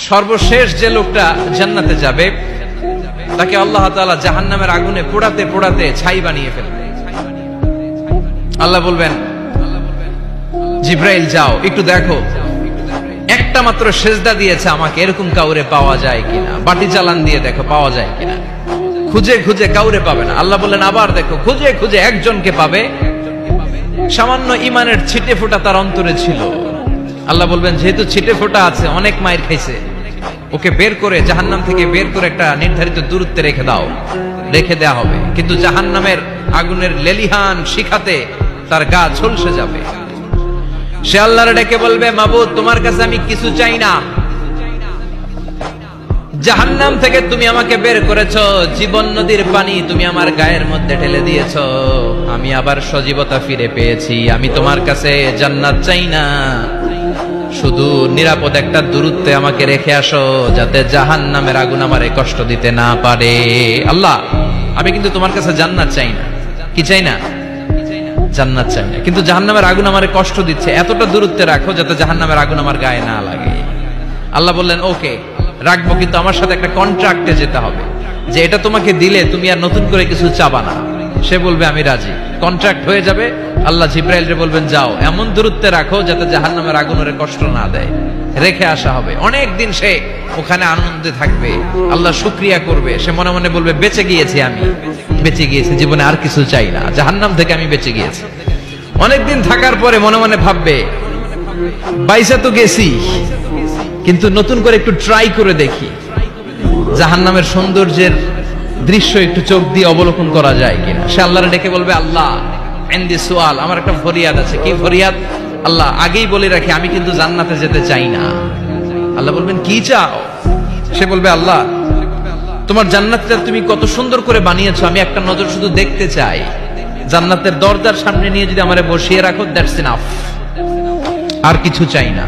সর্বশেষ যে লোকটা জান্নাতে যাবে তাকে আল্লাহ তাআলা জাহান্নামের আগুনে পোড়াতে পোড়াতে ছাই বানিয়ে ফেলবে। আল্লাহ বলবেন, জিব্রাইল যাও একটু দেখো, একটা মাত্র সেজদা দিয়েছে আমাকে, এরকম কাউরে পাওয়া যায় কিনা। বাটি চালান দিয়ে দেখো পাওয়া যায় কিনা। খুঁজে খুঁজে কাউরে পাবে না। আল্লাহ বললেন আবার দেখো, খুঁজে খুঁজে একজনকে পাবে, সামান্য ইমানের ছিটে ফোঁটা তার অন্তরে ছিল। আল্লাহ বলবেন, যেহেতু ছিটে ফোঁটা আছে, অনেক মায়ের খাইছে, ওকে বের করে জাহান্নাম থেকে বের করে একটা নির্ধারিত দূরত্বে রেখে দাও। রেখে দেয়া হবে, কিন্তু জাহান্নামের আগুনের লেলিহান শিখাতে তার গা ঝলসে যাবে। সে আল্লাহর ডেকে বলবে, মাবুদ তোমার কাছে আমি কিছু চাই না, জাহান্নাম থেকে তুমি আমাকে বের করেছো, জীবন নদীর পানি তুমি আমার গায়ের মধ্যে ঢেলে দিয়েছো, আমি আবার সজীবতা ফিরে পেয়েছি। আমি তোমার কাছে জান্নাত চাই না, শুধু নিরাপদ একটা দূরত্বে আমাকে রেখে আসো, যাতে জাহান্নামের আগুন আমারে কষ্ট দিতে না পারে। আল্লাহ, আমি কিন্তু তোমার কাছে জান্নাত চাই না। কি চাই না? জান্নাত চাই না, কিন্তু জাহান্নামের আগুন আমারে কষ্ট দিচ্ছে, এতটা দূরত্বে রাখো যাতে জাহান্নামের আগুন আমার গায়ে না লাগে। আল্লাহ বললেন, ওকে রাখবো, কিন্তু আমার সাথে একটা কন্ট্রাক্টে যেতে হবে, যে এটা তোমাকে দিলে তুমি আর নতুন করে কিছু চাবা না। সে বলবে আমি রাজি, কন্ট্রাক্ট হয়ে যাবে। আল্লাহ জিব্রাইলকে বলবেন, যাও এমন দূরত্বে রাখো যাতে জাহান্নামের আগুন ওরে কষ্ট না দেয়। রেখে আসা হবে, অনেক দিন সে ওখানে আনন্দে থাকবে, আল্লাহ শুকরিয়া করবে। সে মনে মনে বলবে, বেঁচে গিয়েছি, আমি বেঁচে গিয়েছি, জীবনে আর কিছু চাই না, জাহান্নাম থেকে আমি বেঁচে গিয়েছি। অনেকদিন থাকার পরে মনে মনে ভাববে, বাইসা তো গেছি, কিন্তু নতুন করে একটু ট্রাই করে দেখি, জাহান্নামের সৌন্দর্যের দৃশ্য একটু চোখ দিয়ে অবলোকন করা যায় কিনা। সে আল্লাহর ডেকে বলবে, আল্লাহ ইনদি সুআল, আমার একটা ফরিয়াদ আছে। কি ফরিয়াদ? আল্লাহ আগেই বলে রাখি, আমি কিন্তু জান্নাতে যেতে চাই না। আল্লাহ বলবেন, কি চাও? সে বলবে, আল্লাহ তোমার জান্নাতটা তুমি কত সুন্দর করে বানিয়েছো, আমি একটা নজর শুধু দেখতে চাই। জান্নাতের দরজার সামনে নিয়ে যদি আমারে বসিয়ে রাখো, দ্যাটস ইনাফ, আর কিছু চাই না,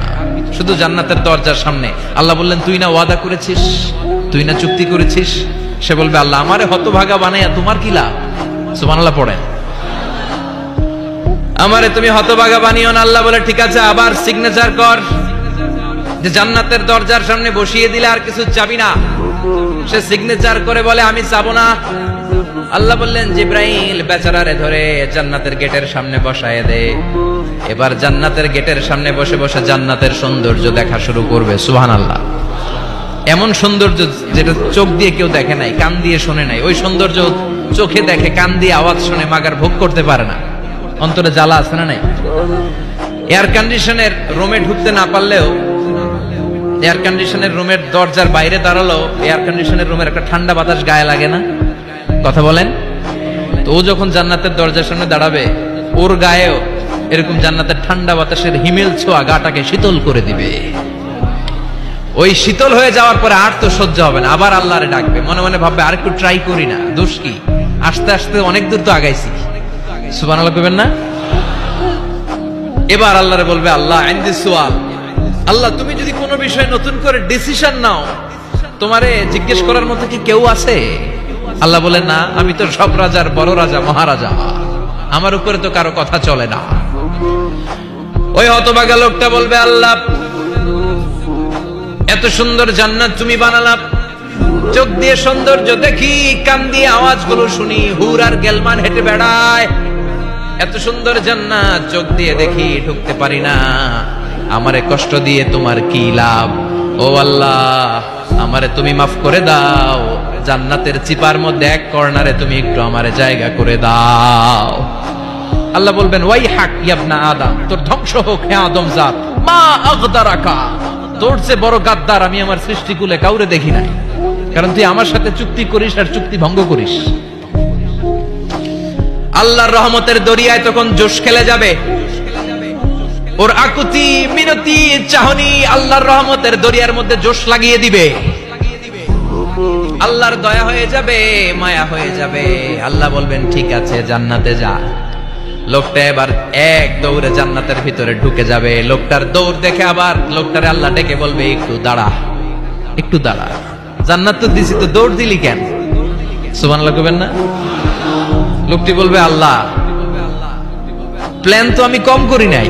শুধু জান্নাতের দরজার সামনে। আল্লাহ বললেন, তুই না ওয়াদা করেছিস, তুই না চুক্তি করেছিস। সে বলবে, আল্লাহ আমারে হতভাগা বানাইয়া তোমার কি লাভ? সুবহানাল্লাহ পড়েন। আমারে তুমি হতভাগা বানিও না। আল্লাহ বলে, ঠিক আছে, আবার সিগনেচার কর যে জান্নাতের দরজার সামনে বসিয়ে দিলে আর কিছু চাবি না। সে সিগনেচার করে বলে, আমি চাবো না। আল্লাহ বললেন, জিব্রাইল বেচারারে ধরে জান্নাতের গেটের সামনে বসায় দে। এবার জান্নাতের গেটের সামনে বসে বসে জান্নাতের সৌন্দর্য দেখা শুরু করবে। সুবহানাল্লাহ। এমন সৌন্দর্য যেটা চোখ দিয়ে কেউ দেখে নাই, কান দিয়ে শোনে নাই। ওই সৌন্দর্য চোখে দেখে, কান দিয়ে আওয়াজ শুনে, মাগার ভোগ করতে পারে না। অন্তরে জ্বালা আছে না নাই? এয়ার কন্ডিশনের রুমে ঢুকতে না পারলেও, এয়ার কন্ডিশনের রুমের দরজার বাইরে দাঁড়ালো, এয়ার কন্ডিশনের রুমের একটা ঠান্ডা বাতাস গায়ে লাগে না? কথা বলেন তো। ও যখন জান্নাতের দরজার সামনে দাঁড়াবে, ওর গায়েও এরকম জান্নাতের ঠান্ডা বাতাসের হিমেল ছোঁয়া গাটাকে শীতল করে দিবে। ওই শীতল হয়ে যাওয়ার পরে আর তো সহ্য হবে না, আবার আল্লাহরে ডাকবে। মনে মনে ভাববে, আর একটু ট্রাই করি না, দোষ কি, আস্তে আস্তে অনেক দূর তো আগাইছি। সুবহানাল্লাহ কইবেন না? এবার আল্লাহরে বলবে, আল্লাহ ইনদি সুআল, আল্লাহ তুমি যদি কোনো বিষয়ে নতুন করে ডিসিশন নাও, তোমারে জিজ্ঞেস করার মতো কি কেউ আছে? আল্লাহ বলে, না, আমি তো সব রাজার বড় রাজা, মহারাজা, আমার উপরে তো কারো কথা চলে না। ওই হতভাগা লোকটা বলবে, আল্লাহ এত সুন্দর জান্নাত তুমি বানালা, চোখ দিয়ে সৌন্দর্য দেখি, কান দিয়ে আওয়াজগুলো শুনি, হুর আর গেলমান হেঁটে বেড়ায়, এত সুন্দর জান্নাত চোখ দিয়ে দেখি, ঢুকতে পারি না, আমারে কষ্ট দিয়ে তোমার কি লাভ? ও আল্লাহ, আমারে তুমি মাফ করে দাও, জান্নাতের চিপার মধ্যে এক কর্নারে তুমি একটু আমারে জায়গা করে দাও। আল্লাহ বলবেন, ওয়াই হাক ইবনা আদম, তোর ধ্বংস হোক হে আদম জাত, মা আগদারাকা, তোর চেয়ে বড় গাদ্দার আমি আমার সৃষ্টিকুলে কাউরে দেখি নাই, কারণ তুই আমার সাথে চুক্তি করিস আর চুক্তি ভঙ্গ করিস। আল্লাহর রহমতের দরিয়ায় তখন জোশ খেলে যাবে, ওর আকুতি মিনতি চাহনি আল্লাহর রহমতের দরিয়ার মধ্যে জোশ লাগিয়ে দিবে। আল্লাহর দয়া হয়ে যাবে, মায়া হয়ে যাবে। আল্লাহ বলবেন, ঠিক আছে, জান্নাতে যা। লোকটা এবার এক দৌড়ে জান্নাতের ভিতরে ঢুকে যাবে। লোকটার দৌড় দেখে আবার লোকটারে আল্লাহ ডেকে বলবে, একটু দাঁড়া, একটু দাঁড়া, জান্নাত তো দিছি, তো দৌড় দিলি কেন? সুবহানাল্লাহ কইবেন না? লোকটি বলবে, আল্লাহ প্ল্যান তো আমি কম করি নাই,